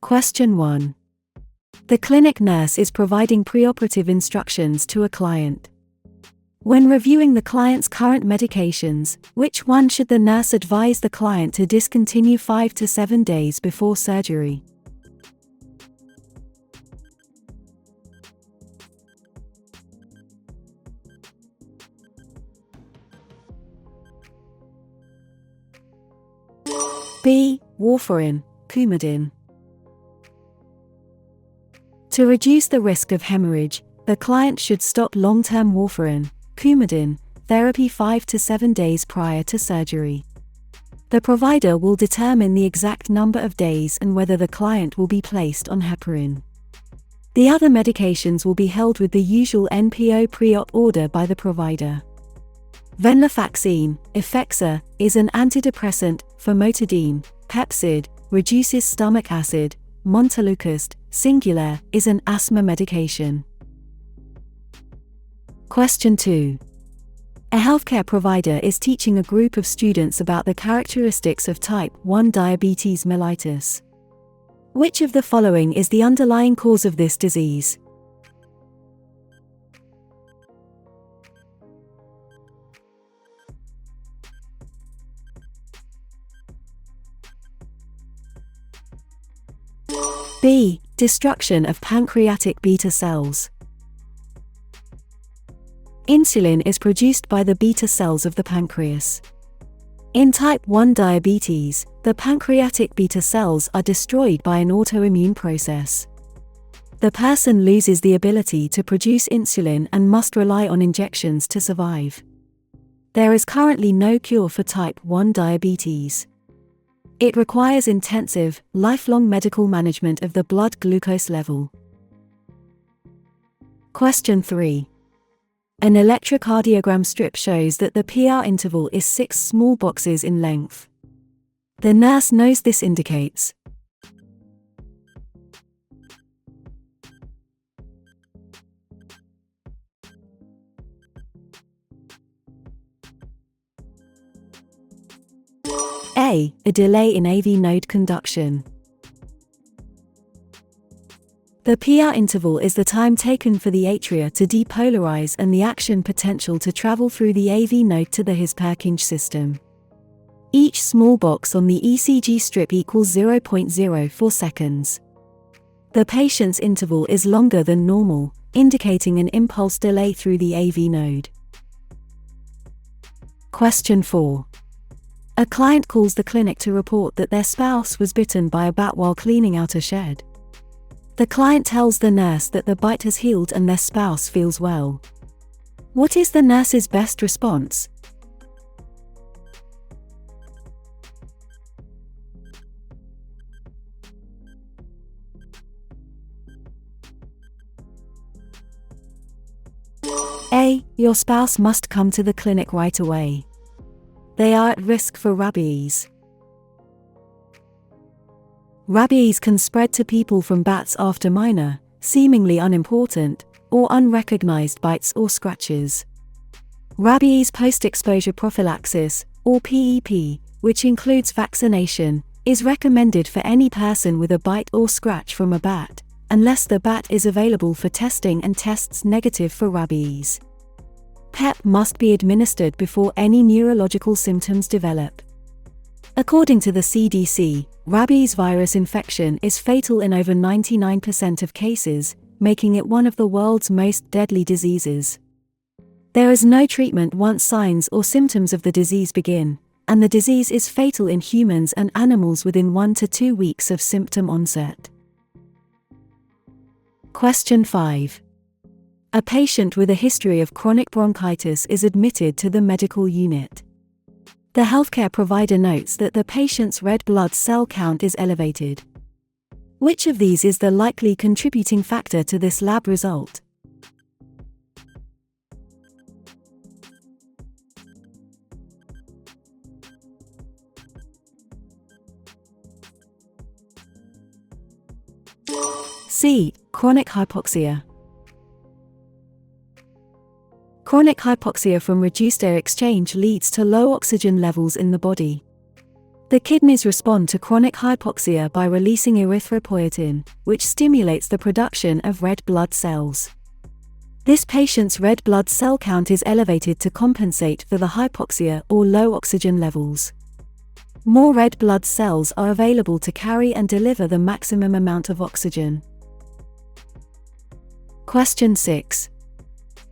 Question 1. The clinic nurse is providing preoperative instructions to a client. When reviewing the client's current medications, which one should the nurse advise the client to discontinue 5 to 7 days before surgery? B. Warfarin, Coumadin. To reduce the risk of hemorrhage, the client should stop long-term warfarin, Coumadin, therapy 5 to 7 days prior to surgery. The provider will determine the exact number of days and whether the client will be placed on heparin. The other medications will be held with the usual NPO pre-op order by the provider. Venlafaxine, Hypoxia, is an antidepressant. Famotidine, Pepcid, reduces stomach acid. Montelukast, Singulair, is an asthma medication. Question 2. A healthcare provider is teaching a group of students about the characteristics of type 1 diabetes mellitus. Which of the following is the underlying cause of this disease? B. Destruction of pancreatic beta cells. Insulin is produced by the beta cells of the pancreas. In type 1 diabetes, the pancreatic beta cells are destroyed by an autoimmune process. The person loses the ability to produce insulin and must rely on injections to survive. There is currently no cure for type 1 diabetes. It requires intensive, lifelong medical management of the blood glucose level. Question 3. An electrocardiogram strip shows that the PR interval is 6 small boxes in length. The nurse knows this indicates A. A delay in AV node conduction. The PR interval is the time taken for the atria to depolarize and the action potential to travel through the AV node to the His-Purkinje system. Each small box on the ECG strip equals 0.04 seconds. The patient's interval is longer than normal, indicating an impulse delay through the AV node. Question 4. A client calls the clinic to report that their spouse was bitten by a bat while cleaning out a shed. The client tells the nurse that the bite has healed and their spouse feels well. What is the nurse's best response? A. Your spouse must come to the clinic right away. They are at risk for rabies. Rabies can spread to people from bats after minor, seemingly unimportant, or unrecognized bites or scratches. Rabies post-exposure prophylaxis, or PEP, which includes vaccination, is recommended for any person with a bite or scratch from a bat, unless the bat is available for testing and tests negative for rabies. PEP must be administered before any neurological symptoms develop. According to the CDC, rabies virus infection is fatal in over 99% of cases, making it one of the world's most deadly diseases. There is no treatment once signs or symptoms of the disease begin, and the disease is fatal in humans and animals within 1 to 2 weeks of symptom onset. Question 5. A patient with a history of chronic bronchitis is admitted to the medical unit. The healthcare provider notes that the patient's red blood cell count is elevated. Which of these is the likely contributing factor to this lab result? C. Chronic hypoxia. Chronic hypoxia from reduced air exchange leads to low oxygen levels in the body. The kidneys respond to chronic hypoxia by releasing erythropoietin, which stimulates the production of red blood cells. This patient's red blood cell count is elevated to compensate for the hypoxia or low oxygen levels. More red blood cells are available to carry and deliver the maximum amount of oxygen. Question 6.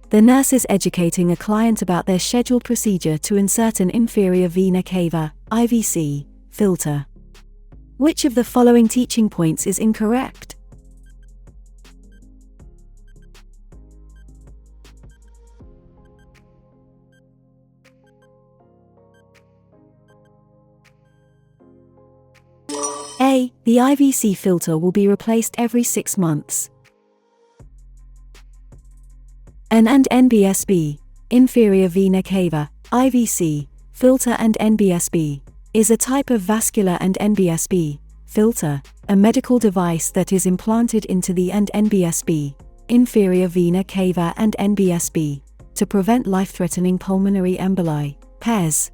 The nurse is educating a client about their scheduled procedure to insert an inferior vena cava (IVC) filter. Which of the following teaching points is incorrect? A. The IVC filter will be replaced every 6 months. An and NBSB, inferior vena cava, IVC, filter and NBSB, is a type of vascular and NBSB, filter, a medical device that is implanted into the and NBSB, inferior vena cava and NBSB, to prevent life-threatening pulmonary emboli, PES.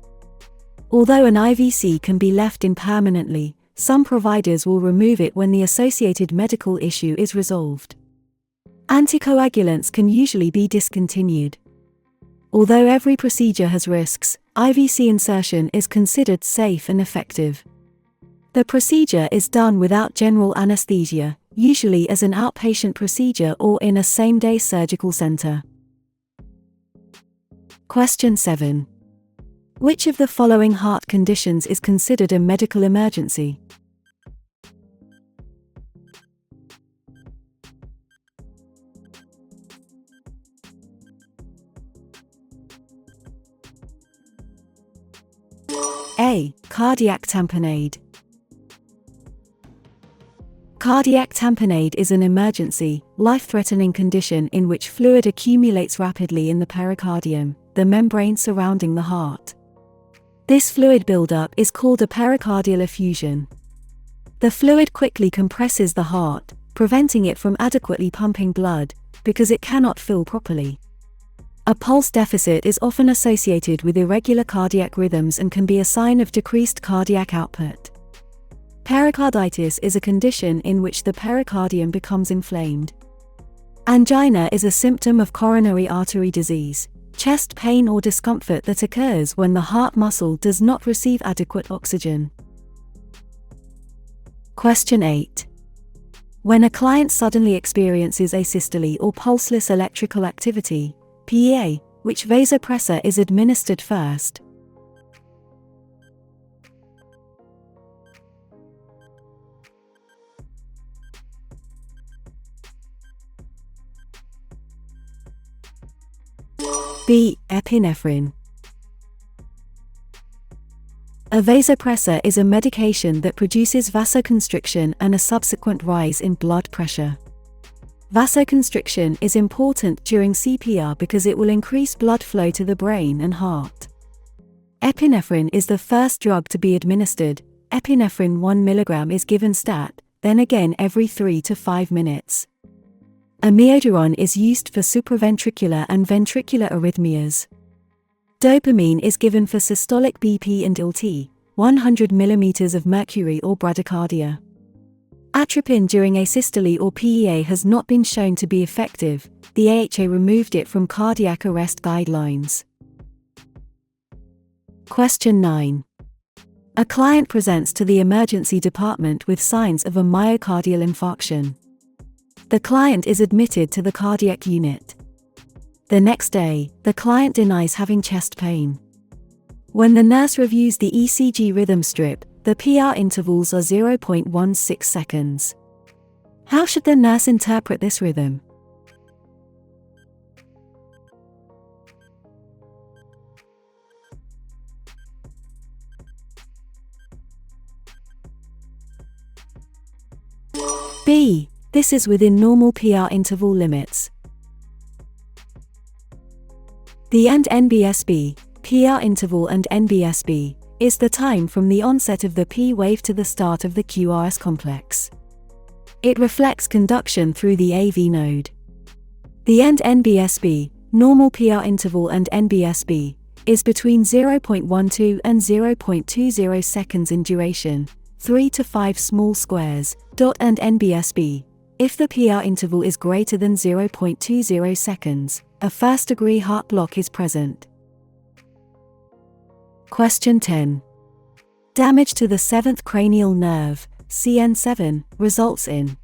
Although an IVC can be left in permanently, some providers will remove it when the associated medical issue is resolved. Anticoagulants can usually be discontinued. Although every procedure has risks, IVC insertion is considered safe and effective. The procedure is done without general anesthesia, usually as an outpatient procedure or in a same-day surgical center. Question 7. Which of the following heart conditions is considered a medical emergency? A. Cardiac tamponade. Cardiac tamponade is an emergency, life-threatening condition in which fluid accumulates rapidly in the pericardium, the membrane surrounding the heart. This fluid buildup is called a pericardial effusion. The fluid quickly compresses the heart, preventing it from adequately pumping blood, because it cannot fill properly. A pulse deficit is often associated with irregular cardiac rhythms and can be a sign of decreased cardiac output. Pericarditis is a condition in which the pericardium becomes inflamed. Angina is a symptom of coronary artery disease, chest pain or discomfort that occurs when the heart muscle does not receive adequate oxygen. Question 8. When a client suddenly experiences asystole or pulseless electrical activity, PEA, which vasopressor is administered first? B. Epinephrine. A vasopressor is a medication that produces vasoconstriction and a subsequent rise in blood pressure. Vasoconstriction is important during CPR because it will increase blood flow to the brain and heart. Epinephrine is the first drug to be administered. Epinephrine 1 mg is given stat, then again every 3 to 5 minutes. Amiodarone is used for supraventricular and ventricular arrhythmias. Dopamine is given for systolic BP and ILT, 100 mm of mercury or bradycardia. Atropine during asystole or PEA has not been shown to be effective. The AHA removed it from cardiac arrest guidelines. Question 9. A client presents to the emergency department with signs of a myocardial infarction. The client is admitted to the cardiac unit. The next day, the client denies having chest pain. When the nurse reviews the ECG rhythm strip, the PR intervals are 0.16 seconds. How should the nurse interpret this rhythm? B. This is within normal PR interval limits. The and NBSB, PR interval and NBSB, is the time from the onset of the P wave to the start of the QRS complex. It reflects conduction through the AV node. The and NBSB, normal PR interval and NBSB, is between 0.12 and 0.20 seconds in duration, 3 to 5 small squares, dot and NBSB. If the PR interval is greater than 0.20 seconds, a first-degree heart block is present. Question 10. Damage to the 7th cranial nerve, CN7, results in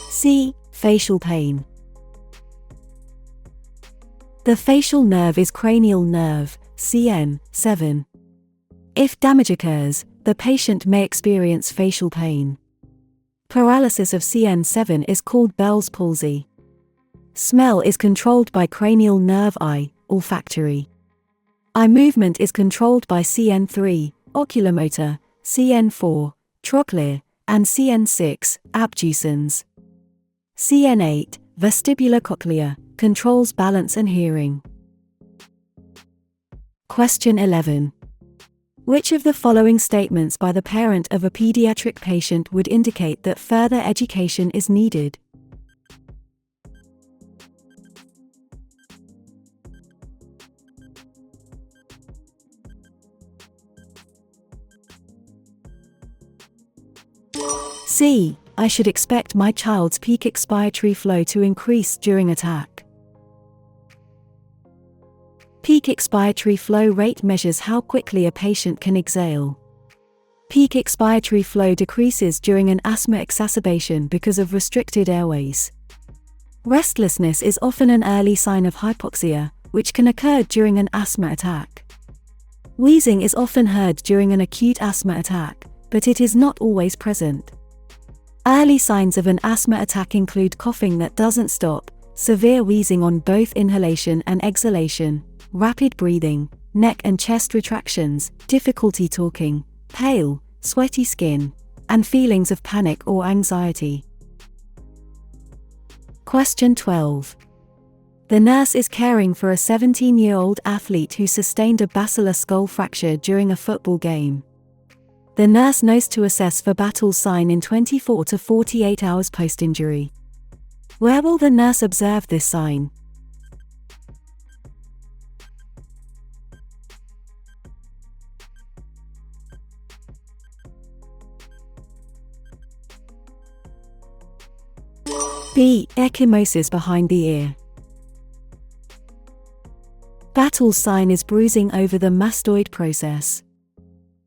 C. Facial pain. The facial nerve is cranial nerve, CN7. If damage occurs, the patient may experience facial pain. Paralysis of CN7 is called Bell's palsy. Smell is controlled by cranial nerve I, olfactory. Eye movement is controlled by CN3, oculomotor, CN4, trochlear, and CN6, abducens. CN8, vestibulocochlear, controls balance and hearing. Question 11. Which of the following statements by the parent of a pediatric patient would indicate that further education is needed? C. I should expect my child's peak expiratory flow to increase during attack. Peak expiratory flow rate measures how quickly a patient can exhale. Peak expiratory flow decreases during an asthma exacerbation because of restricted airways. Restlessness is often an early sign of hypoxia, which can occur during an asthma attack. Wheezing is often heard during an acute asthma attack, but it is not always present. Early signs of an asthma attack include coughing that doesn't stop, severe wheezing on both inhalation and exhalation, rapid breathing, neck and chest retractions, difficulty talking, pale, sweaty skin, and feelings of panic or anxiety. Question 12. The nurse is caring for a 17-year-old athlete who sustained a basilar skull fracture during a football game. The nurse knows to assess for battle sign in 24 to 48 hours post-injury. Where will the nurse observe this sign? B. Ecchymosis behind the ear. Battle sign is bruising over the mastoid process.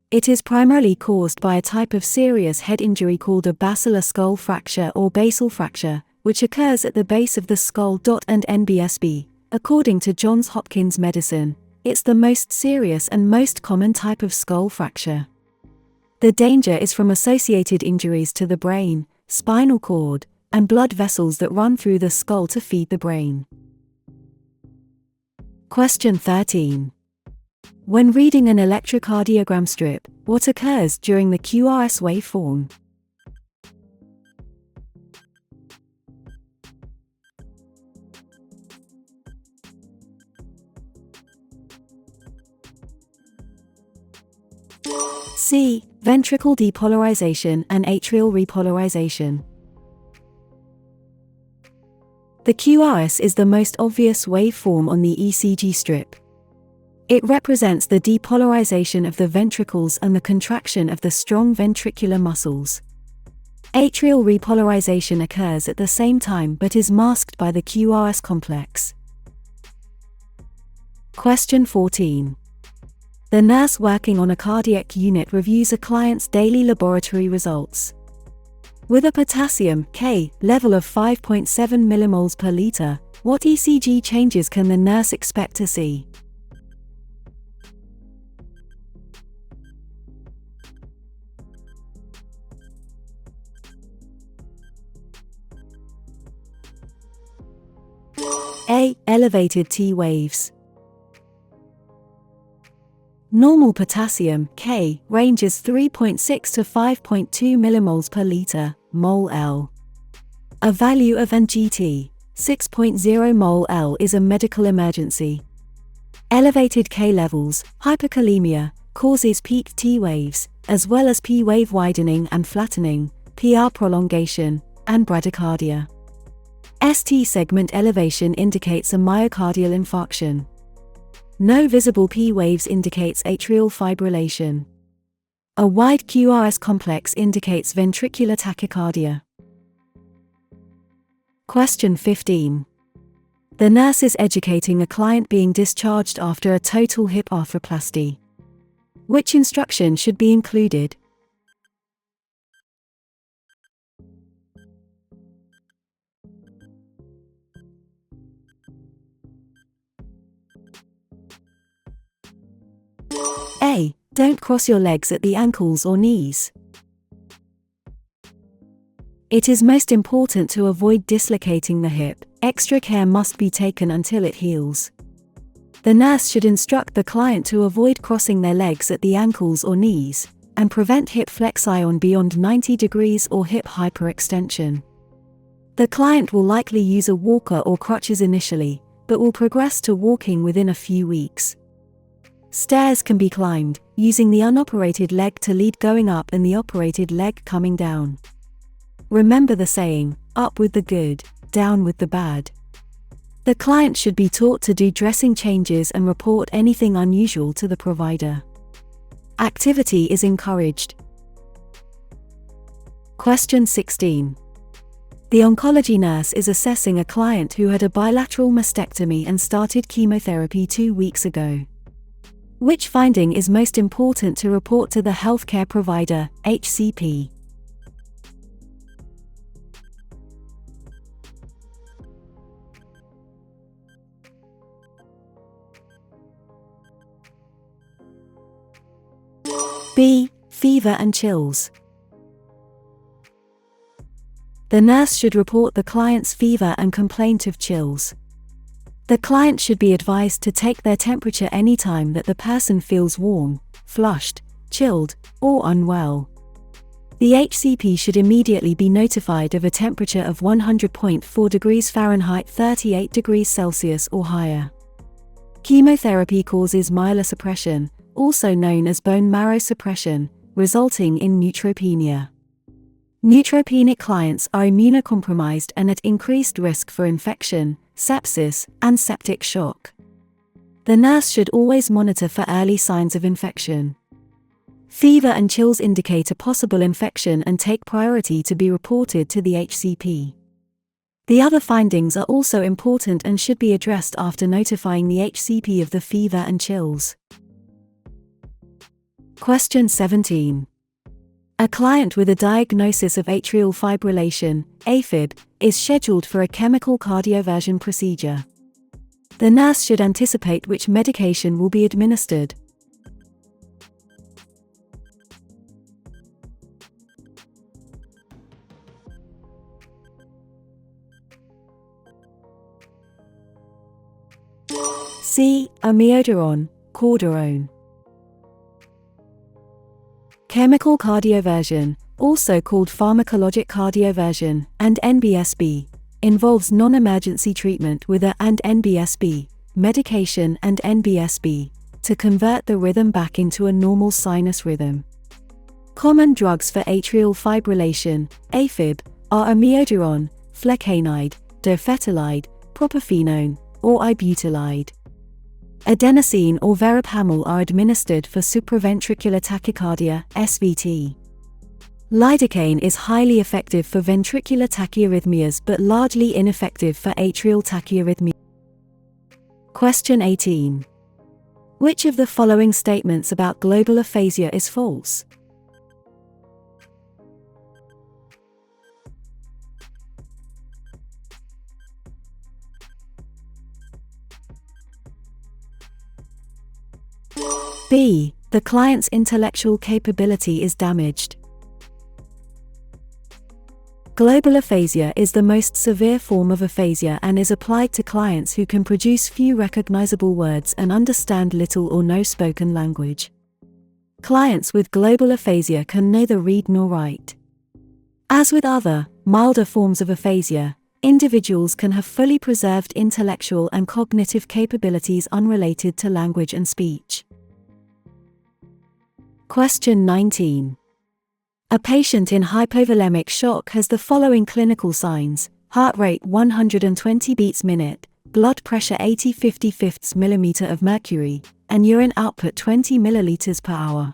It is primarily caused by a type of serious head injury called a basilar skull fracture or basal fracture, which occurs at the base of the skull. And NBSB. According to Johns Hopkins Medicine, it's the most serious and most common type of skull fracture. The danger is from associated injuries to the brain, spinal cord, and blood vessels that run through the skull to feed the brain. Question 13. When reading an electrocardiogram strip, what occurs during the QRS waveform? C. Ventricle depolarization and atrial repolarization. The QRS is the most obvious waveform on the ECG strip. It represents the depolarization of the ventricles and the contraction of the strong ventricular muscles. Atrial repolarization occurs at the same time but is masked by the QRS complex. Question 14. The nurse working on a cardiac unit reviews a client's daily laboratory results. With a potassium K level of 5.7 millimoles per liter, what ECG changes can the nurse expect to see? A. Elevated T waves. Normal potassium K ranges 3.6 to 5.2 millimoles per liter, mol L. A value of NGT 6.0 mol L is a medical emergency. Elevated K levels, hyperkalemia, causes peak T waves, as well as P wave widening and flattening, PR prolongation, and bradycardia. ST segment elevation indicates a myocardial infarction. No visible P waves indicates atrial fibrillation. A wide QRS complex indicates ventricular tachycardia. Question 15. The nurse is educating a client being discharged after a total hip arthroplasty. Which instruction should be included? A. Don't cross your legs at the ankles or knees. It is most important to avoid dislocating the hip. Extra care must be taken until it heals. The nurse should instruct the client to avoid crossing their legs at the ankles or knees, and prevent hip flexion beyond 90 degrees or hip hyperextension. The client will likely use a walker or crutches initially, but will progress to walking within a few weeks. Stairs can be climbed, using the unoperated leg to lead going up and the operated leg coming down. Remember the saying, up with the good, down with the bad. The client should be taught to do dressing changes and report anything unusual to the provider. Activity is encouraged. Question 16. The oncology nurse is assessing a client who had a bilateral mastectomy and started chemotherapy 2 weeks ago. Which finding is most important to report to the healthcare provider, HCP? B. Fever and chills. The nurse should report the client's fever and complaint of chills. The client should be advised to take their temperature anytime that the person feels warm, flushed, chilled, or unwell. The HCP should immediately be notified of a temperature of 100.4 degrees Fahrenheit 38 degrees Celsius or higher. Chemotherapy causes myelosuppression, also known as bone marrow suppression, resulting in neutropenia. Neutropenic clients are immunocompromised and at increased risk for infection, sepsis, and septic shock. The nurse should always monitor for early signs of infection. Fever and chills indicate a possible infection and take priority to be reported to the HCP. The other findings are also important and should be addressed after notifying the HCP of the fever and chills. Question 17. A client with a diagnosis of atrial fibrillation, AFib, is scheduled for a chemical cardioversion procedure. The nurse should anticipate which medication will be administered. C. Amiodarone, Cordarone. Chemical cardioversion, also called pharmacologic cardioversion, and NBSB, involves non-emergency treatment with a and NBSB, medication and NBSB, to convert the rhythm back into a normal sinus rhythm. Common drugs for atrial fibrillation, AFib, are amiodarone, flecainide, dofetilide, propafenone, or ibutilide. Adenosine or verapamil are administered for supraventricular tachycardia, SVT. Lidocaine is highly effective for ventricular tachyarrhythmias but largely ineffective for atrial tachyarrhythmia. Question 18. Which of the following statements about global aphasia is false? B. The client's intellectual capability is damaged. Global aphasia is the most severe form of aphasia and is applied to clients who can produce few recognizable words and understand little or no spoken language. Clients with global aphasia can neither read nor write. As with other, milder forms of aphasia, individuals can have fully preserved intellectual and cognitive capabilities unrelated to language and speech. Question 19. A patient in hypovolemic shock has the following clinical signs: heart rate 120 beats minute, blood pressure 80/55 millimeter of mercury, and urine output 20 milliliters per hour.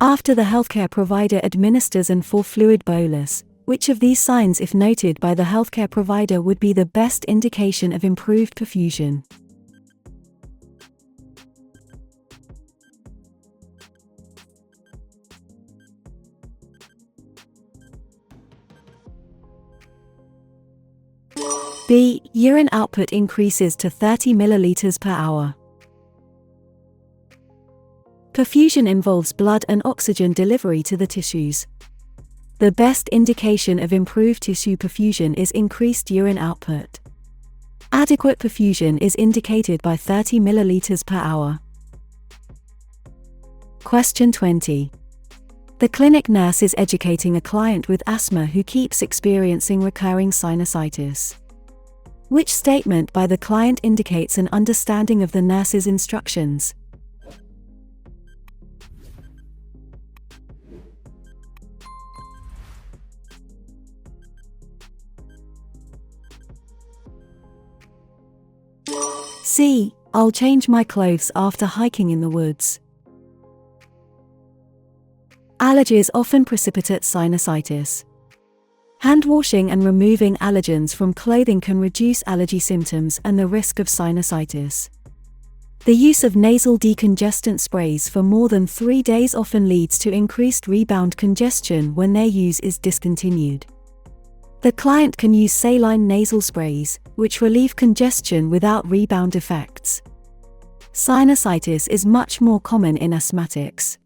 After the healthcare provider administers an 4 fluid bolus, which of these signs, if noted by the healthcare provider, would be the best indication of improved perfusion? B. Urine output increases to 30 milliliters per hour. Perfusion involves blood and oxygen delivery to the tissues. The best indication of improved tissue perfusion is increased urine output. Adequate perfusion is indicated by 30 milliliters per hour. Question 20. The clinic nurse is educating a client with asthma who keeps experiencing recurring sinusitis. Which statement by the client indicates an understanding of the nurse's instructions? C. I'll change my clothes after hiking in the woods. Allergies often precipitate sinusitis. Hand washing and removing allergens from clothing can reduce allergy symptoms and the risk of sinusitis. The use of nasal decongestant sprays for more than 3 days often leads to increased rebound congestion when their use is discontinued. The client can use saline nasal sprays, which relieve congestion without rebound effects. Sinusitis is much more common in asthmatics.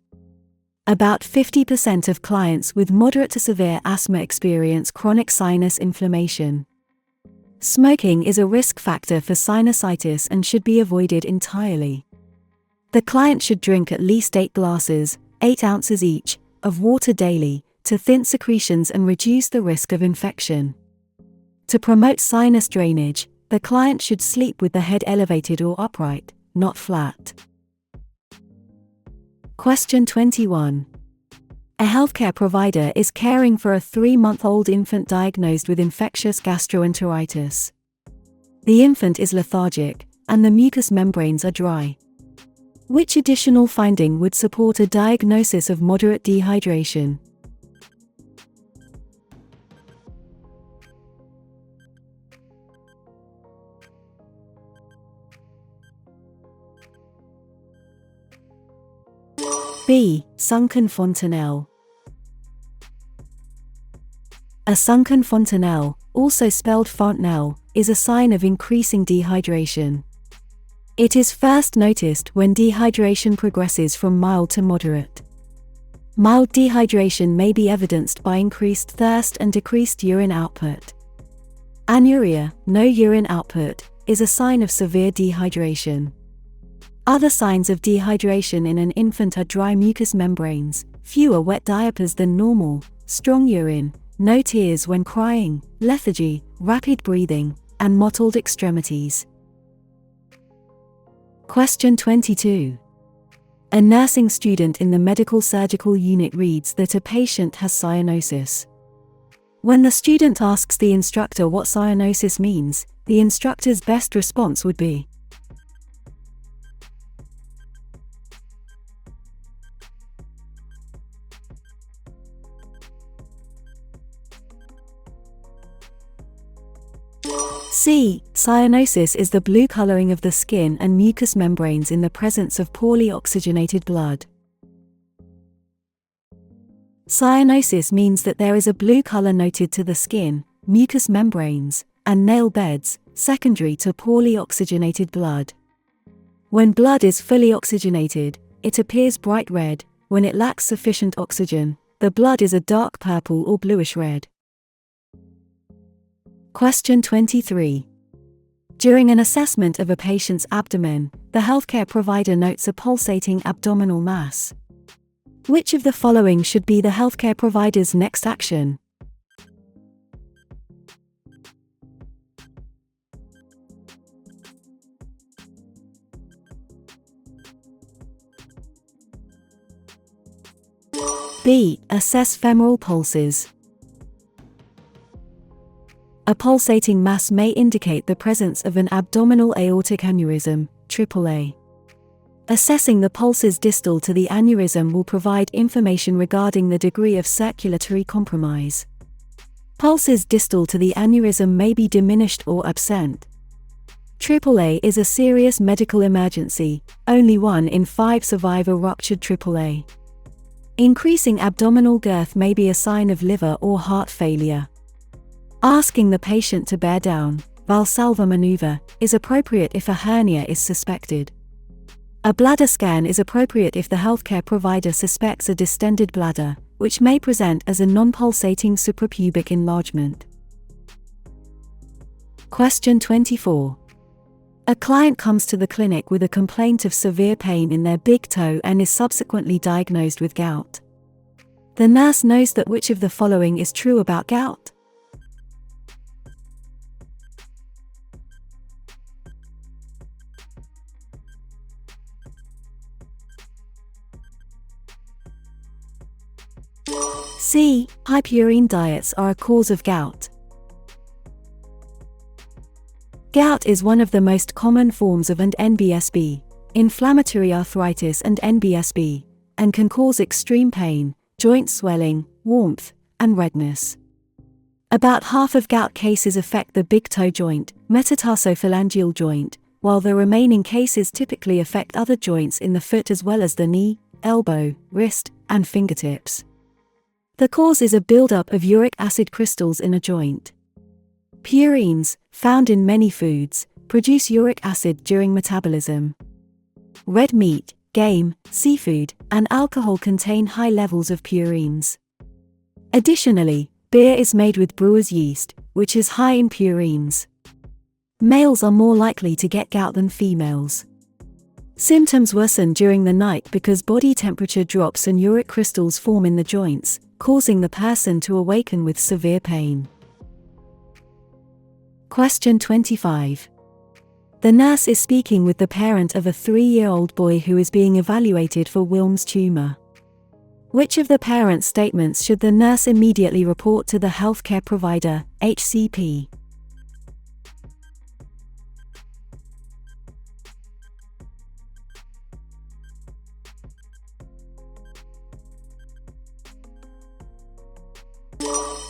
About 50% of clients with moderate to severe asthma experience chronic sinus inflammation. Smoking is a risk factor for sinusitis and should be avoided entirely. The client should drink at least 8 glasses, 8 ounces each, of water daily, to thin secretions and reduce the risk of infection. To promote sinus drainage, the client should sleep with the head elevated or upright, not flat. Question 21. A healthcare provider is caring for a 3-month-old infant diagnosed with infectious gastroenteritis. The infant is lethargic, and the mucous membranes are dry. Which additional finding would support a diagnosis of moderate dehydration? B. Sunken fontanelle. A sunken fontanelle, also spelled fontanelle, is a sign of increasing dehydration. It is first noticed when dehydration progresses from mild to moderate. Mild dehydration may be evidenced by increased thirst and decreased urine output. Anuria, no urine output, is a sign of severe dehydration. Other signs of dehydration in an infant are dry mucous membranes, fewer wet diapers than normal, strong urine, no tears when crying, lethargy, rapid breathing, and mottled extremities. Question 22. A nursing student in the medical surgical unit reads that a patient has cyanosis. When the student asks the instructor what cyanosis means, the instructor's best response would be, C. Cyanosis is the blue coloring of the skin and mucous membranes in the presence of poorly oxygenated blood. Cyanosis means that there is a blue color noted to the skin, mucous membranes, and nail beds, secondary to poorly oxygenated blood. When blood is fully oxygenated, it appears bright red. When it lacks sufficient oxygen, the blood is a dark purple or bluish red. Question 23. During an assessment of a patient's abdomen, the healthcare provider notes a pulsating abdominal mass. Which of the following should be the healthcare provider's next action? B. Assess femoral pulses. A pulsating mass may indicate the presence of an abdominal aortic aneurysm, AAA. Assessing the pulses distal to the aneurysm will provide information regarding the degree of circulatory compromise. Pulses distal to the aneurysm may be diminished or absent. AAA is a serious medical emergency. Only 1 in 5 survive a ruptured AAA. Increasing abdominal girth may be a sign of liver or heart failure. Asking the patient to bear down, Valsalva maneuver, is appropriate if a hernia is suspected. A bladder scan is appropriate if the healthcare provider suspects a distended bladder, which may present as a non-pulsating suprapubic enlargement. Question 24. A client comes to the clinic with a complaint of severe pain in their big toe and is subsequently diagnosed with gout. The nurse knows that which of the following is true about gout? C. High-purine diets are a cause of gout. Gout is one of the most common forms of NBSB, inflammatory arthritis and NBSB, and can cause extreme pain, joint swelling, warmth, and redness. About half of gout cases affect the big toe joint, metatarsophalangeal joint, while the remaining cases typically affect other joints in the foot as well as the knee, elbow, wrist, and fingertips. The cause is a buildup of uric acid crystals in a joint. Purines, found in many foods, produce uric acid during metabolism. Red meat, game, seafood, and alcohol contain high levels of purines. Additionally, beer is made with brewer's yeast, which is high in purines. Males are more likely to get gout than females. Symptoms worsen during the night because body temperature drops and uric crystals form in the joints, causing the person to awaken with severe pain. Question 25. The nurse is speaking with the parent of a 3-year-old boy who is being evaluated for Wilm's tumor. Which of the parent's statements should the nurse immediately report to the healthcare provider, HCP?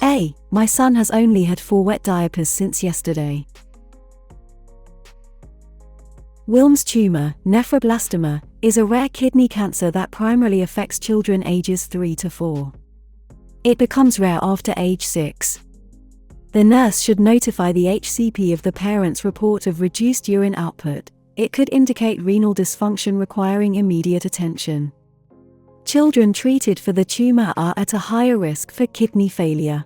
A. My son has only had 4 wet diapers since yesterday. Wilm's tumor, nephroblastoma, is a rare kidney cancer that primarily affects children ages 3 to 4. It becomes rare after age 6. The nurse should notify the HCP of the parent's report of reduced urine output. It could indicate renal dysfunction requiring immediate attention. Children treated for the tumor are at a higher risk for kidney failure.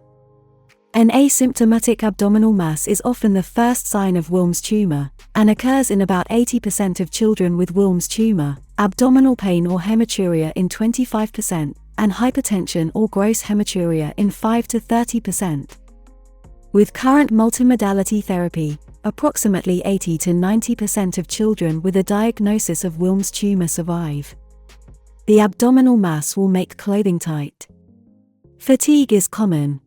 An asymptomatic abdominal mass is often the first sign of Wilm's tumor, and occurs in about 80% of children with Wilm's tumor, abdominal pain or hematuria in 25%, and hypertension or gross hematuria in 5 to 30%. With current multimodality therapy, approximately 80 to 90% of children with a diagnosis of Wilm's tumor survive. The abdominal mass will make clothing tight. Fatigue is common.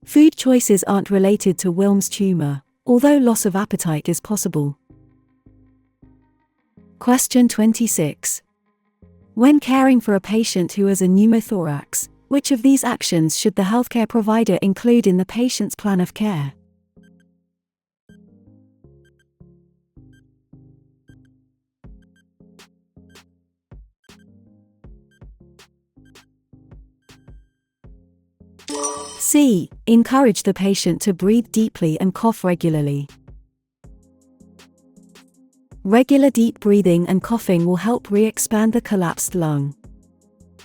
Food choices aren't related to Wilm's tumor, although loss of appetite is possible. Question 26. When caring for a patient who has a pneumothorax, which of these actions should the healthcare provider include in the patient's plan of care? C. Encourage the patient to breathe deeply and cough regularly. Regular deep breathing and coughing will help re-expand the collapsed lung.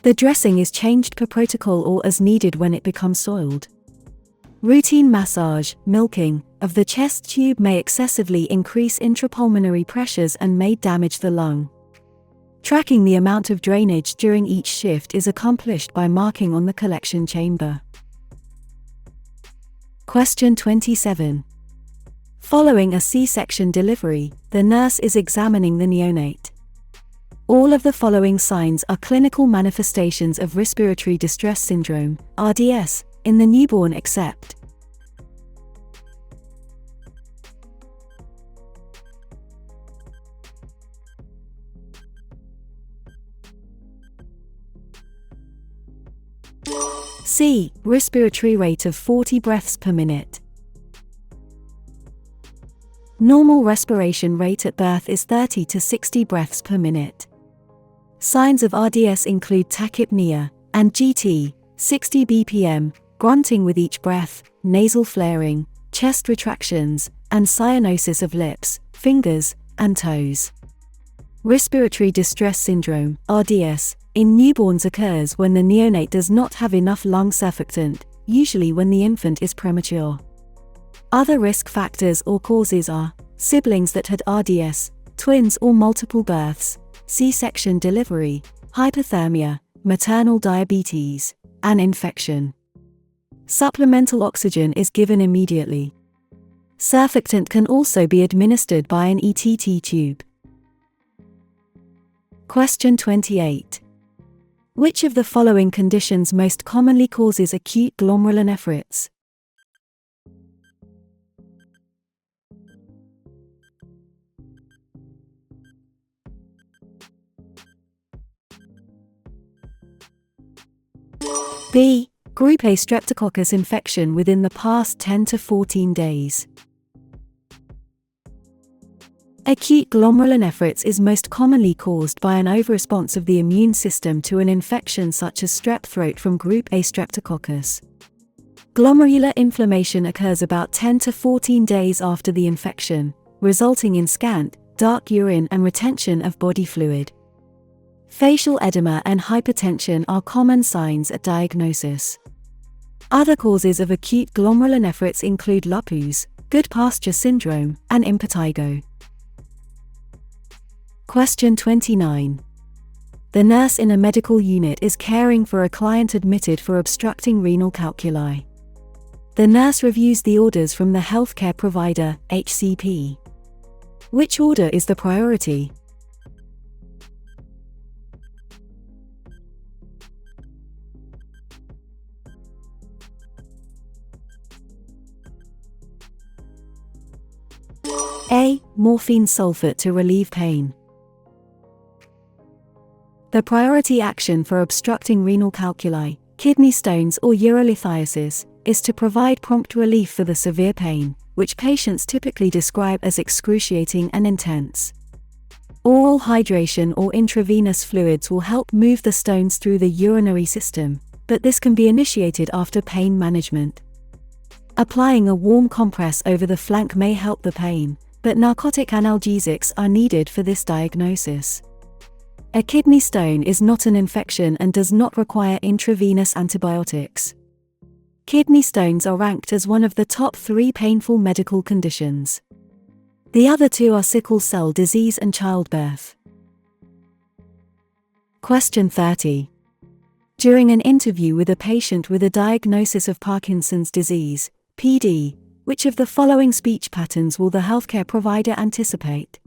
The dressing is changed per protocol or as needed when it becomes soiled. Routine massage, milking, of the chest tube may excessively increase intrapulmonary pressures and may damage the lung. Tracking the amount of drainage during each shift is accomplished by marking on the collection chamber. Question 27. Following a C-section delivery, the nurse is examining the neonate. All of the following signs are clinical manifestations of respiratory distress syndrome, RDS, in the newborn except C. Respiratory rate of 40 breaths per minute. Normal respiration rate at birth is 30 to 60 breaths per minute. Signs of RDS include tachypnea and GT, 60 bpm, grunting with each breath, nasal flaring, chest retractions, and cyanosis of lips, fingers, and toes. Respiratory distress syndrome, RDS, in newborns occurs when the neonate does not have enough lung surfactant, usually when the infant is premature. Other risk factors or causes are siblings that had RDS, twins or multiple births, C-section delivery, hypothermia, maternal diabetes, and infection. Supplemental oxygen is given immediately. Surfactant can also be administered by an ETT tube. Question 28. Which of the following conditions most commonly causes acute glomerulonephritis? B. Group A Streptococcus infection within the past 10 to 14 days. Acute glomerulonephritis is most commonly caused by an overresponse of the immune system to an infection such as strep throat from Group A Streptococcus. Glomerular inflammation occurs about 10 to 14 days after the infection, resulting in scant, dark urine and retention of body fluid. Facial edema and hypertension are common signs at diagnosis. Other causes of acute glomerulonephritis include lupus, Goodpasture syndrome, and impetigo. Question 29. The nurse in a medical unit is caring for a client admitted for obstructing renal calculi. The nurse reviews the orders from the healthcare provider, HCP. Which order is the priority? A. Morphine sulfate to relieve pain. The priority action for obstructing renal calculi, kidney stones or urolithiasis, is to provide prompt relief for the severe pain, which patients typically describe as excruciating and intense. Oral hydration or intravenous fluids will help move the stones through the urinary system, but this can be initiated after pain management. Applying a warm compress over the flank may help the pain, but narcotic analgesics are needed for this diagnosis. A kidney stone is not an infection and does not require intravenous antibiotics. Kidney stones are ranked as one of the top 3 painful medical conditions. The other 2 are sickle cell disease and childbirth. Question 30. During an interview with a patient with a diagnosis of Parkinson's disease, PD, which of the following speech patterns will the healthcare provider anticipate?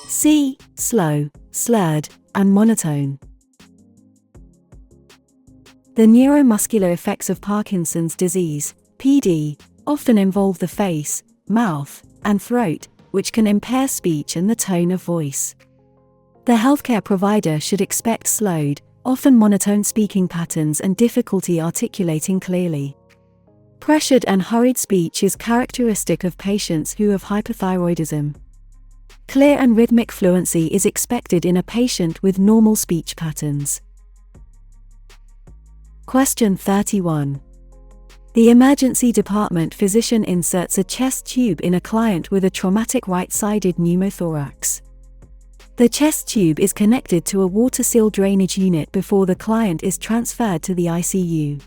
C. Slow, slurred, and monotone. The neuromuscular effects of Parkinson's disease, PD, often involve the face, mouth, and throat, which can impair speech and the tone of voice. The healthcare provider should expect slowed, often monotone speaking patterns and difficulty articulating clearly. Pressured and hurried speech is characteristic of patients who have hypothyroidism. Clear and rhythmic fluency is expected in a patient with normal speech patterns. Question 31. The emergency department physician inserts a chest tube in a client with a traumatic right-sided pneumothorax. The chest tube is connected to a water-seal drainage unit before the client is transferred to the ICU.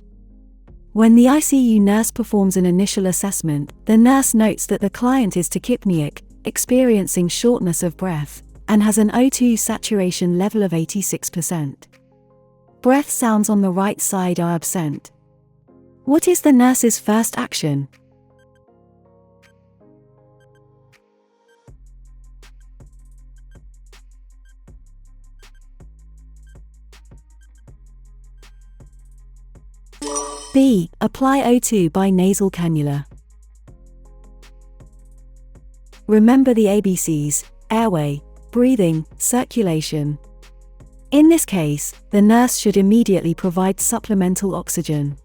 When the ICU nurse performs an initial assessment, the nurse notes that the client is tachypneic, experiencing shortness of breath, and has an O2 saturation level of 86%. Breath sounds on the right side are absent. What is the nurse's first action? B. Apply O2 by nasal cannula. Remember the ABCs: airway, breathing, circulation. In this case, the nurse should immediately provide supplemental oxygen.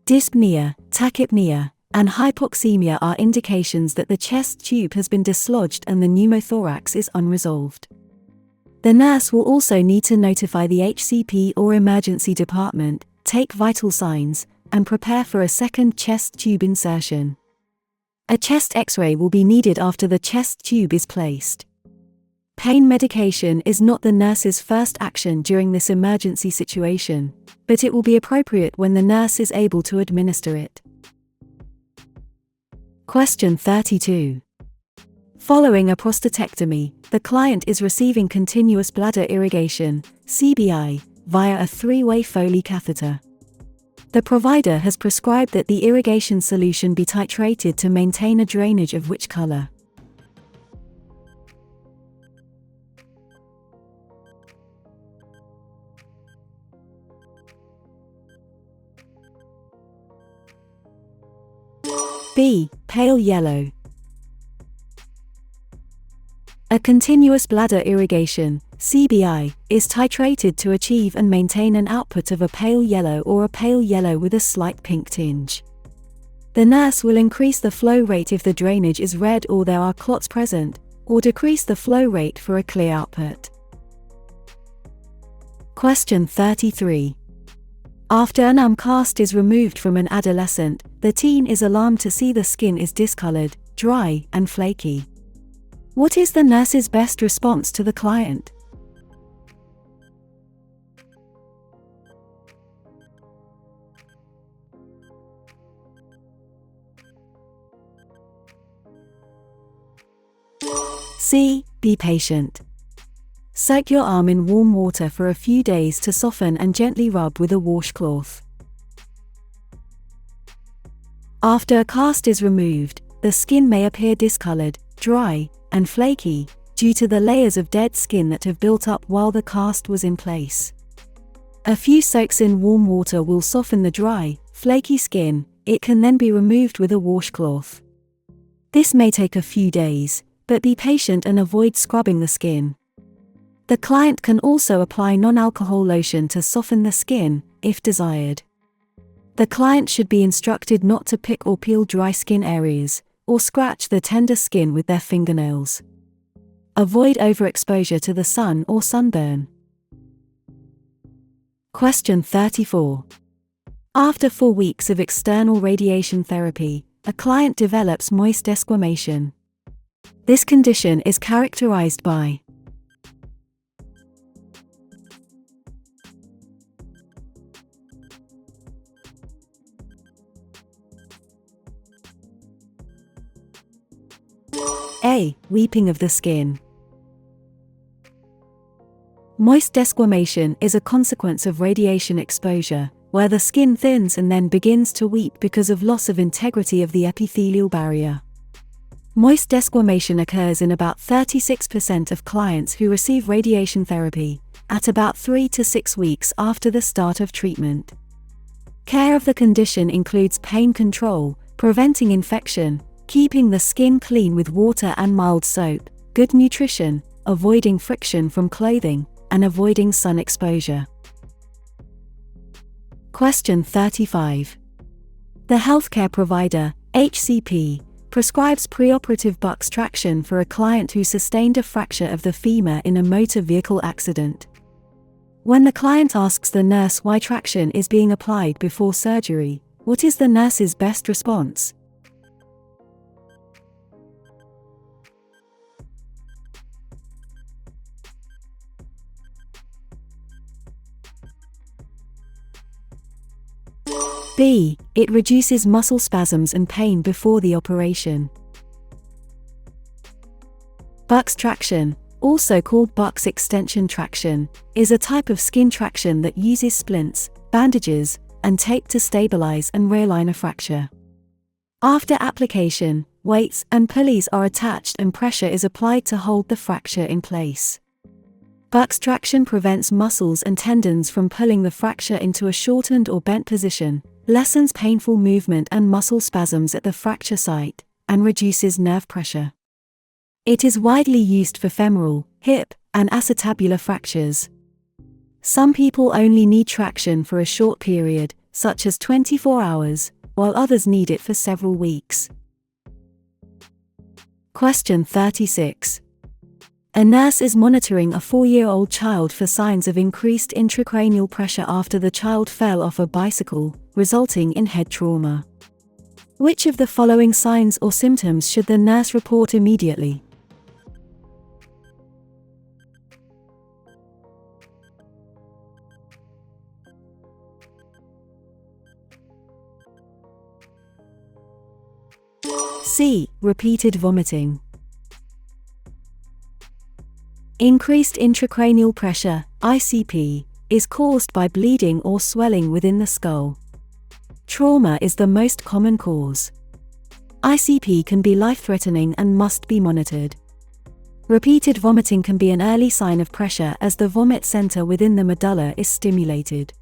Dyspnea, tachypnea, and hypoxemia are indications that the chest tube has been dislodged and the pneumothorax is unresolved. The nurse will also need to notify the HCP or emergency department, take vital signs, and prepare for a second chest tube insertion. A chest X-ray will be needed after the chest tube is placed. Pain medication is not the nurse's first action during this emergency situation, but it will be appropriate when the nurse is able to administer it. Question 32. Following a prostatectomy, the client is receiving continuous bladder irrigation, CBI, via a three-way Foley catheter. The provider has prescribed that the irrigation solution be titrated to maintain a drainage of which color? B. Pale yellow. A continuous bladder irrigation, CBI, is titrated to achieve and maintain an output of a pale yellow or a pale yellow with a slight pink tinge. The nurse will increase the flow rate if the drainage is red or there are clots present, or decrease the flow rate for a clear output. Question 33. After an cast is removed from an adolescent, the teen is alarmed to see the skin is discolored, dry, and flaky. What is the nurse's best response to the client? C. Be patient. Soak your arm in warm water for a few days to soften and gently rub with a washcloth. After a cast is removed, the skin may appear discolored, dry, and flaky, due to the layers of dead skin that have built up while the cast was in place. A few soaks in warm water will soften the dry, flaky skin. It can then be removed with a washcloth. This may take a few days, but be patient and avoid scrubbing the skin. The client can also apply non-alcohol lotion to soften the skin, if desired. The client should be instructed not to pick or peel dry skin areas, or scratch the tender skin with their fingernails. Avoid overexposure to the sun or sunburn. Question 34. After 4 weeks of external radiation therapy, a client develops moist desquamation. This condition is characterized by A. Weeping of the skin. Moist desquamation is a consequence of radiation exposure, where the skin thins and then begins to weep because of loss of integrity of the epithelial barrier. Moist desquamation occurs in about 36% of clients who receive radiation therapy, at about 3 to 6 weeks after the start of treatment. Care of the condition includes pain control, preventing infection, keeping the skin clean with water and mild soap, good nutrition, avoiding friction from clothing, and avoiding sun exposure. Question 35. The healthcare provider, HCP, prescribes preoperative buccal traction for a client who sustained a fracture of the femur in a motor vehicle accident. When the client asks the nurse why traction is being applied before surgery, what is the nurse's best response? B. It reduces muscle spasms and pain before the operation. Buccal traction, also called buccal extension traction, is a type of skin traction that uses splints, bandages, and tape to stabilize and realign a fracture. After application, weights and pulleys are attached and pressure is applied to hold the fracture in place. Buccal traction prevents muscles and tendons from pulling the fracture into a shortened or bent position, lessens painful movement and muscle spasms at the fracture site, and reduces nerve pressure. It is widely used for femoral, hip, and acetabular fractures. Some people only need traction for a short period, such as 24 hours, while others need it for several weeks. Question 36. A nurse is monitoring a 4-year-old child for signs of increased intracranial pressure after the child fell off a bicycle, resulting in head trauma. Which of the following signs or symptoms should the nurse report immediately? C. Repeated vomiting. Increased intracranial pressure, ICP, is caused by bleeding or swelling within the skull. Trauma is the most common cause. ICP can be life-threatening and must be monitored. Repeated vomiting can be an early sign of pressure as the vomit center within the medulla is stimulated.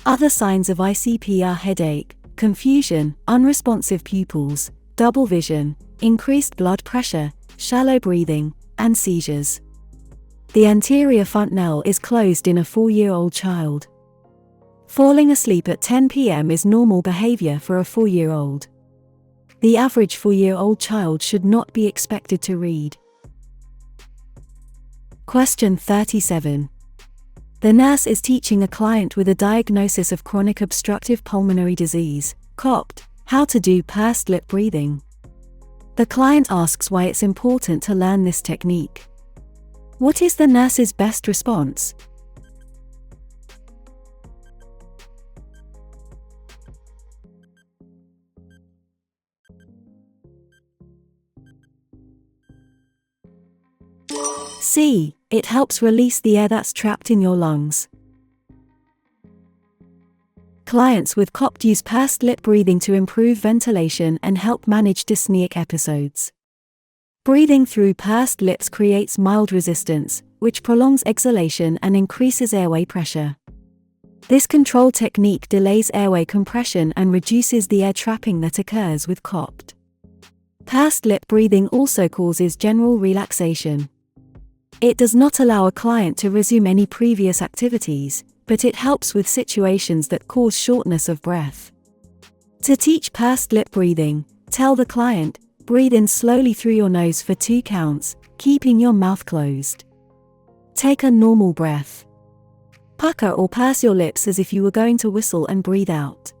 Other signs of ICP are headache, confusion, unresponsive pupils, double vision, increased blood pressure, shallow breathing, and seizures. The anterior fontanelle is closed in a 4-year-old child. Falling asleep at 10 p.m. is normal behavior for a 4-year-old. The average 4-year-old child should not be expected to read. Question 37. The nurse is teaching a client with a diagnosis of chronic obstructive pulmonary disease, COPD, how to do pursed lip breathing. The client asks why it's important to learn this technique. What is the nurse's best response? C. It helps release the air that's trapped in your lungs. Clients with COPD use pursed lip breathing to improve ventilation and help manage dyspneic episodes. Breathing through pursed lips creates mild resistance, which prolongs exhalation and increases airway pressure. This control technique delays airway compression and reduces the air trapping that occurs with COPD. Pursed lip breathing also causes general relaxation. It does not allow a client to resume any previous activities, but it helps with situations that cause shortness of breath. To teach pursed lip breathing, tell the client, breathe in slowly through your nose for 2 counts, keeping your mouth closed. Take a normal breath. Pucker or purse your lips as if you were going to whistle and breathe out.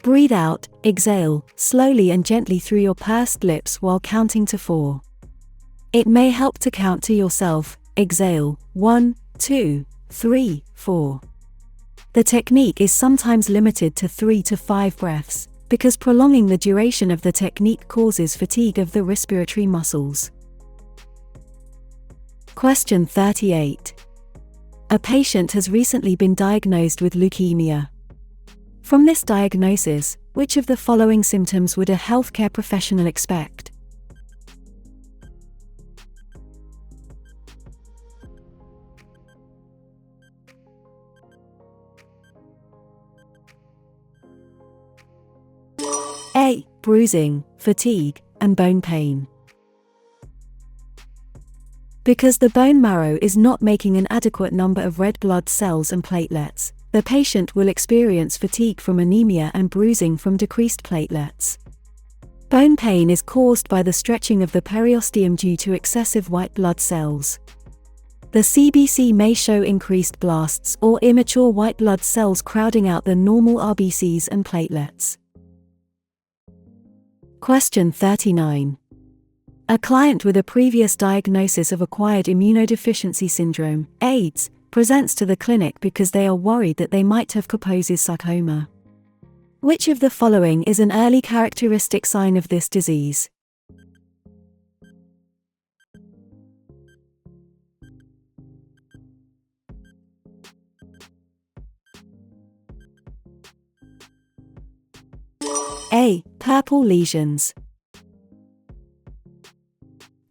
Breathe out, exhale, slowly and gently through your pursed lips while counting to 4. It may help to count to yourself, exhale, 1, 2, 3, 4. The technique is sometimes limited to 3 to 5 breaths, because prolonging the duration of the technique causes fatigue of the respiratory muscles. Question 38. A patient has recently been diagnosed with leukemia. From this diagnosis, which of the following symptoms would a healthcare professional expect? A. Bruising, fatigue, and bone pain. Because the bone marrow is not making an adequate number of red blood cells and platelets, the patient will experience fatigue from anemia and bruising from decreased platelets. Bone pain is caused by the stretching of the periosteum due to excessive white blood cells. The CBC may show increased blasts or immature white blood cells crowding out the normal RBCs and platelets. Question 39. A client with a previous diagnosis of acquired immunodeficiency syndrome, AIDS, presents to the clinic because they are worried that they might have Kaposi's sarcoma. Which of the following is an early characteristic sign of this disease? A. Purple lesions.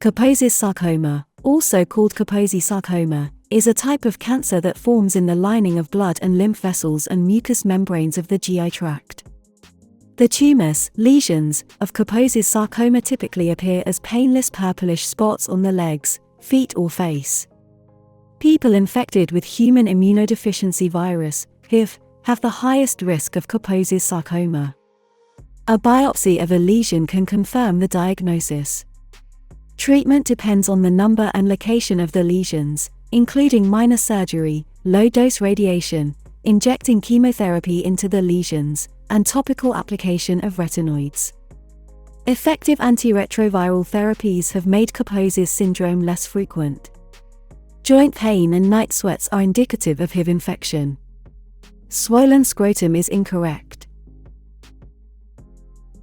Kaposi's sarcoma, also called Kaposi sarcoma, is a type of cancer that forms in the lining of blood and lymph vessels and mucous membranes of the GI tract. The tumors, lesions, of Kaposi's sarcoma typically appear as painless purplish spots on the legs, feet or face. People infected with human immunodeficiency virus, HIV, have the highest risk of Kaposi's sarcoma. A biopsy of a lesion can confirm the diagnosis. Treatment depends on the number and location of the lesions, including minor surgery, low-dose radiation, injecting chemotherapy into the lesions, and topical application of retinoids. Effective antiretroviral therapies have made Kaposi's syndrome less frequent. Joint pain and night sweats are indicative of HIV infection. Swollen scrotum is incorrect.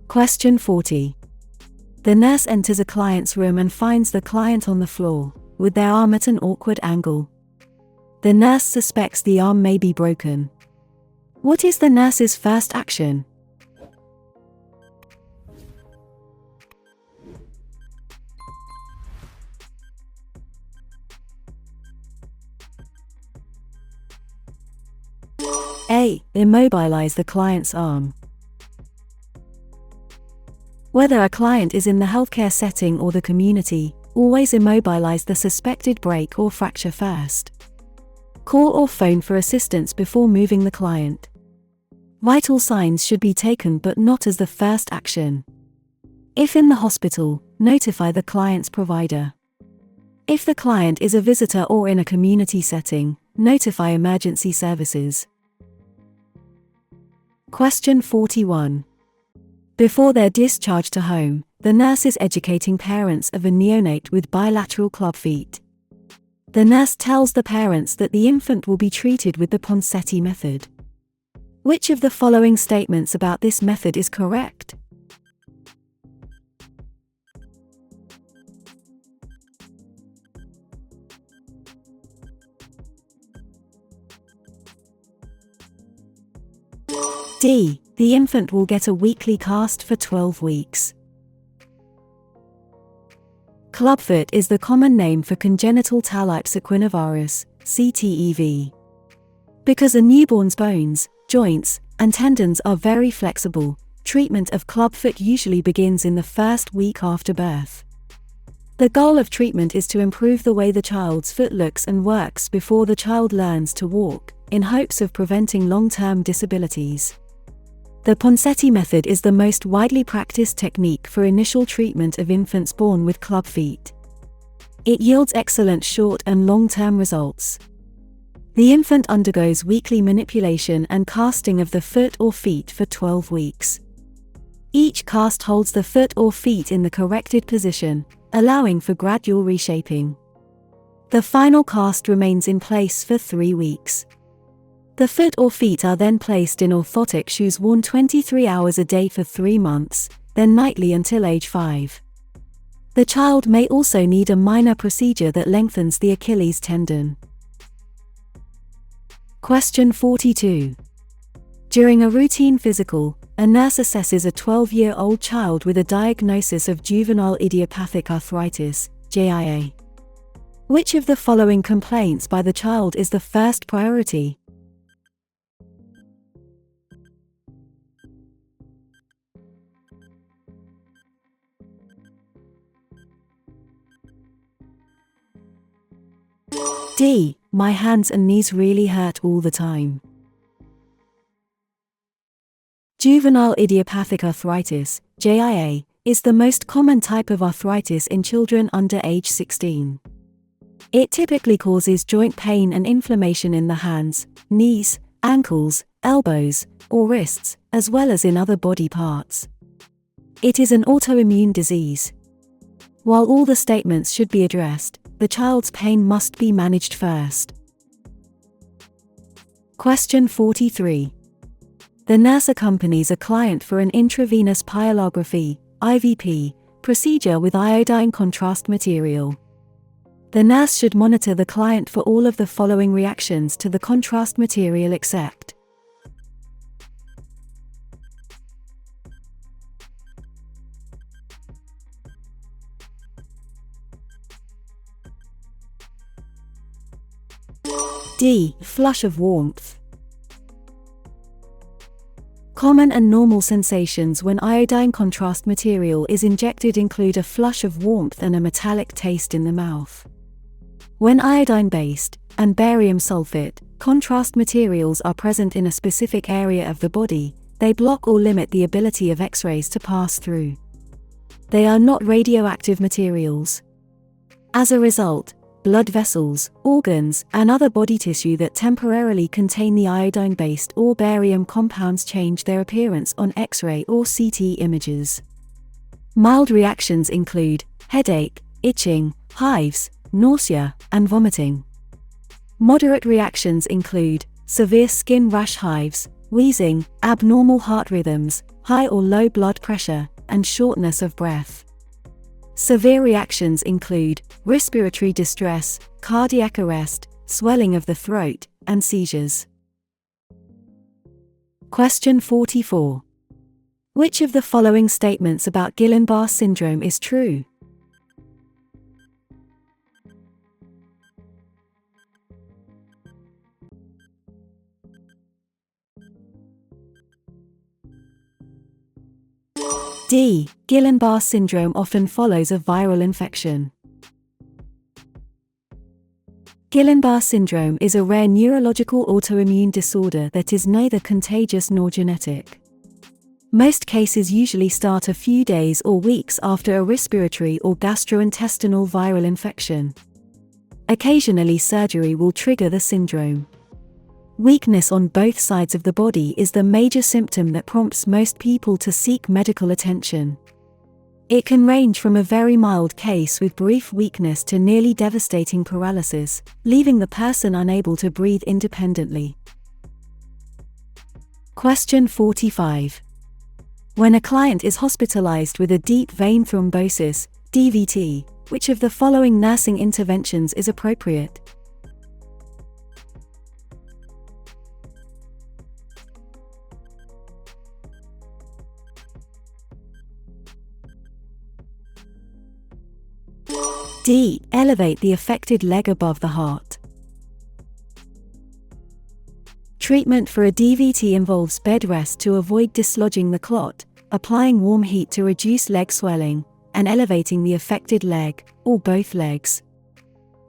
Question 40. The nurse enters a client's room and finds the client on the floor, with their arm at an awkward angle. The nurse suspects the arm may be broken. What is the nurse's first action? A. Immobilize the client's arm. Whether a client is in the healthcare setting or the community, always immobilize the suspected break or fracture first. Call or phone for assistance before moving the client. Vital signs should be taken but not as the first action. If in the hospital, notify the client's provider. If the client is a visitor or in a community setting, notify emergency services. Question 41. Before their discharge to home, the nurse is educating parents of a neonate with bilateral club feet. The nurse tells the parents that the infant will be treated with the Ponseti method. Which of the following statements about this method is correct? D. The infant will get a weekly cast for 12 weeks. Clubfoot is the common name for congenital talipes equinovarus, CTEV. Because a newborn's bones, joints, and tendons are very flexible, treatment of clubfoot usually begins in the first week after birth. The goal of treatment is to improve the way the child's foot looks and works before the child learns to walk, in hopes of preventing long-term disabilities. The Ponseti method is the most widely practiced technique for initial treatment of infants born with club feet. It yields excellent short and long-term results. The infant undergoes weekly manipulation and casting of the foot or feet for 12 weeks. Each cast holds the foot or feet in the corrected position, allowing for gradual reshaping. The final cast remains in place for 3 weeks. The foot or feet are then placed in orthotic shoes worn 23 hours a day for 3 months, then nightly until age 5. The child may also need a minor procedure that lengthens the Achilles tendon. Question 42. During a routine physical, a nurse assesses a 12-year-old child with a diagnosis of juvenile idiopathic arthritis, JIA. Which of the following complaints by the child is the first priority? D. My hands and knees really hurt all the time. Juvenile idiopathic arthritis, JIA, is the most common type of arthritis in children under age 16. It typically causes joint pain and inflammation in the hands, knees, ankles, elbows, or wrists, as well as in other body parts. It is an autoimmune disease. While all the statements should be addressed, the child's pain must be managed first. Question 43. The nurse accompanies a client for an intravenous pyelography, IVP, procedure with iodine contrast material. The nurse should monitor the client for all of the following reactions to the contrast material except D. Flush of warmth. Common and normal sensations when iodine contrast material is injected include a flush of warmth and a metallic taste in the mouth. When iodine-based and barium sulfate contrast materials are present in a specific area of the body, they block or limit the ability of X-rays to pass through. They are not radioactive materials. As a result, blood vessels, organs, and other body tissue that temporarily contain the iodine-based or barium compounds change their appearance on X-ray or CT images. Mild reactions include headache, itching, hives, nausea, and vomiting. Moderate reactions include severe skin rash, hives, wheezing, abnormal heart rhythms, high or low blood pressure, and shortness of breath. Severe reactions include respiratory distress, cardiac arrest, swelling of the throat, and seizures. Question 44. Which of the following statements about Guillain-Barré syndrome is true? D. Guillain-Barré syndrome often follows a viral infection. Guillain-Barré syndrome is a rare neurological autoimmune disorder that is neither contagious nor genetic. Most cases usually start a few days or weeks after a respiratory or gastrointestinal viral infection. Occasionally, surgery will trigger the syndrome. Weakness on both sides of the body is the major symptom that prompts most people to seek medical attention. It can range from a very mild case with brief weakness to nearly devastating paralysis, leaving the person unable to breathe independently. Question 45. When a client is hospitalized with a deep vein thrombosis, DVT, which of the following nursing interventions is appropriate? D. Elevate the affected leg above the heart. Treatment for a DVT involves bed rest to avoid dislodging the clot, applying warm heat to reduce leg swelling, and elevating the affected leg, or both legs.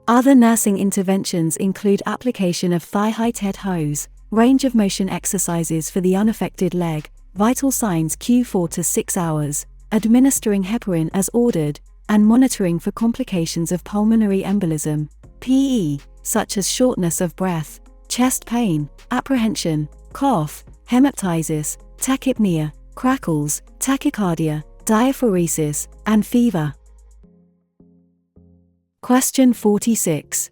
Other nursing interventions include application of thigh-high TED hose, range of motion exercises for the unaffected leg, vital signs Q4 to 6 hours, administering heparin as ordered, and monitoring for complications of pulmonary embolism, PE, such as shortness of breath, chest pain, apprehension, cough, hemoptysis, tachypnea, crackles, tachycardia, diaphoresis, and fever. Question 46.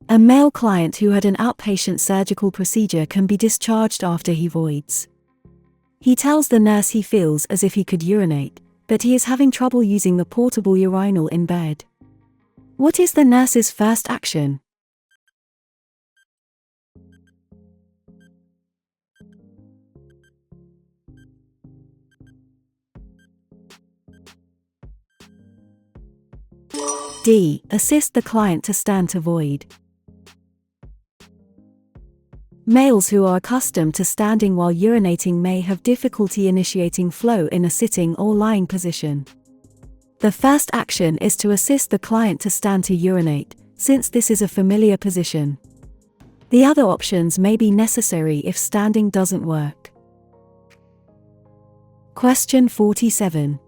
A male client who had an outpatient surgical procedure can be discharged after he voids. He tells the nurse he feels as if he could urinate, but he is having trouble using the portable urinal in bed. What is the nurse's first action? D. Assist the client to stand to void. Males who are accustomed to standing while urinating may have difficulty initiating flow in a sitting or lying position. The first action is to assist the client to stand to urinate, since this is a familiar position. The other options may be necessary if standing doesn't work. Question 47.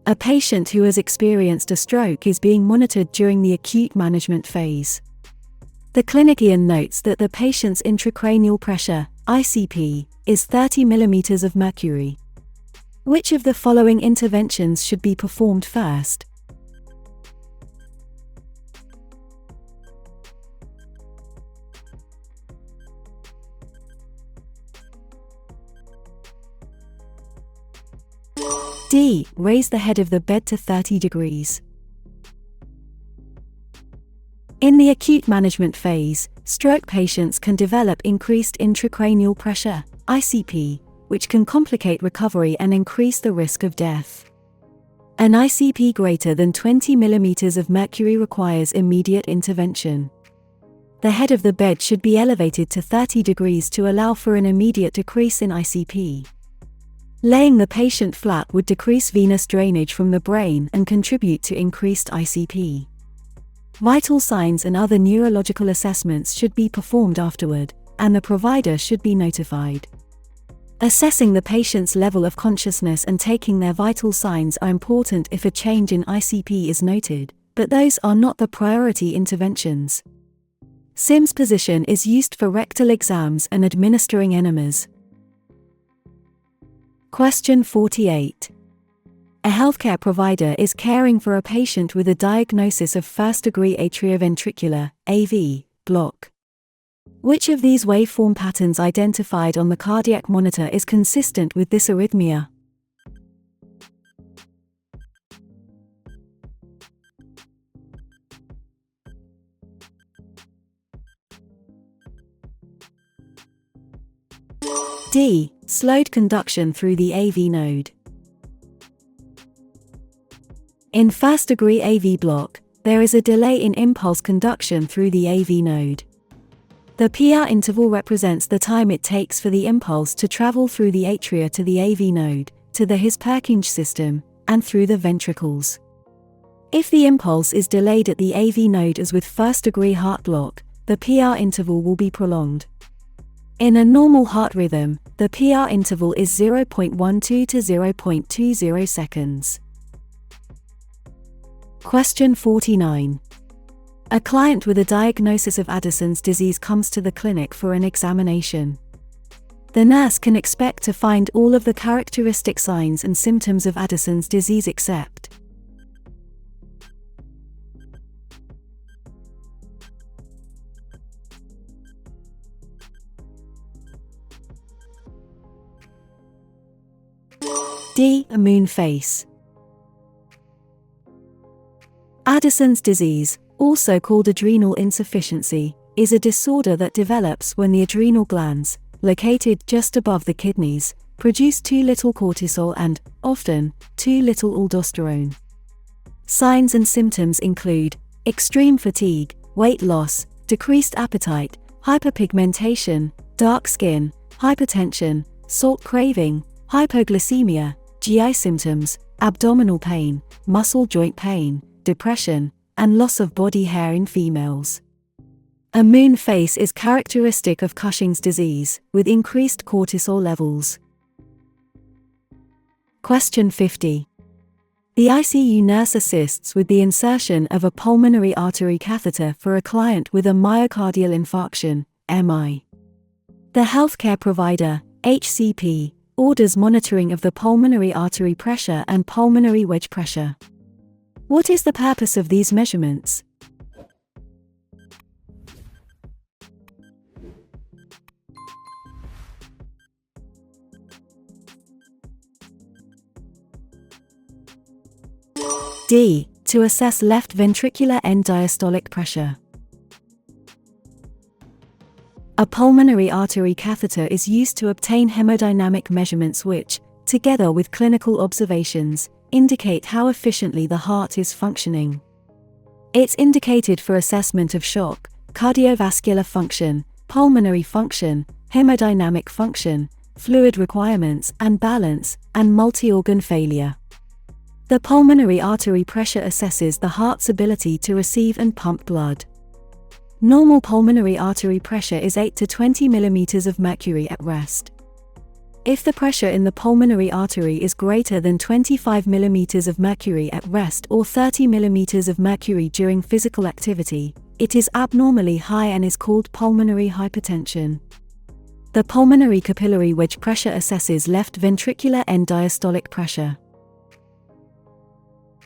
A patient who has experienced a stroke is being monitored during the acute management phase. The clinician notes that the patient's intracranial pressure, ICP, is 30 mm of mercury. Which of the following interventions should be performed first? D. Raise the head of the bed to 30 degrees. In the acute management phase, stroke patients can develop increased intracranial pressure, ICP, which can complicate recovery and increase the risk of death. An ICP greater than 20 mm of mercury requires immediate intervention. The head of the bed should be elevated to 30 degrees to allow for an immediate decrease in ICP. Laying the patient flat would decrease venous drainage from the brain and contribute to increased ICP. Vital signs and other neurological assessments should be performed afterward, and the provider should be notified. Assessing the patient's level of consciousness and taking their vital signs are important if a change in ICP is noted, but those are not the priority interventions. SIMS position is used for rectal exams and administering enemas. Question 48. A healthcare provider is caring for a patient with a diagnosis of first-degree atrioventricular (AV) block. Which of these waveform patterns identified on the cardiac monitor is consistent with this arrhythmia? D. Slowed conduction through the AV node. In first-degree AV block, there is a delay in impulse conduction through the AV node. The PR interval represents the time it takes for the impulse to travel through the atria to the AV node, to the His-Purkinje system, and through the ventricles. If the impulse is delayed at the AV node as with first-degree heart block, the PR interval will be prolonged. In a normal heart rhythm, the PR interval is 0.12 to 0.20 seconds. Question 49. A client with a diagnosis of Addison's disease comes to the clinic for an examination. The nurse can expect to find all of the characteristic signs and symptoms of Addison's disease except D. A moon face. Addison's disease, also called adrenal insufficiency, is a disorder that develops when the adrenal glands, located just above the kidneys, produce too little cortisol and, often, too little aldosterone. Signs and symptoms include extreme fatigue, weight loss, decreased appetite, hyperpigmentation, dark skin, hypertension, salt craving, hypoglycemia, GI symptoms, abdominal pain, muscle joint pain, depression, and loss of body hair in females. A moon face is characteristic of Cushing's disease, with increased cortisol levels. Question 50. The ICU nurse assists with the insertion of a pulmonary artery catheter for a client with a myocardial infarction, MI. The healthcare provider, HCP, orders monitoring of the pulmonary artery pressure and pulmonary wedge pressure. What is the purpose of these measurements? D. To assess left ventricular end diastolic pressure. A pulmonary artery catheter is used to obtain hemodynamic measurements which, together with clinical observations, indicate how efficiently the heart is functioning. It's indicated for assessment of shock, cardiovascular function, pulmonary function, hemodynamic function, fluid requirements and balance, and multi-organ failure. The pulmonary artery pressure assesses the heart's ability to receive and pump blood. Normal pulmonary artery pressure is 8 to 20 mm of mercury at rest. If the pressure in the pulmonary artery is greater than 25 mm of mercury at rest or 30 mm of mercury during physical activity, it is abnormally high and is called pulmonary hypertension. The pulmonary capillary wedge pressure assesses left ventricular end diastolic pressure.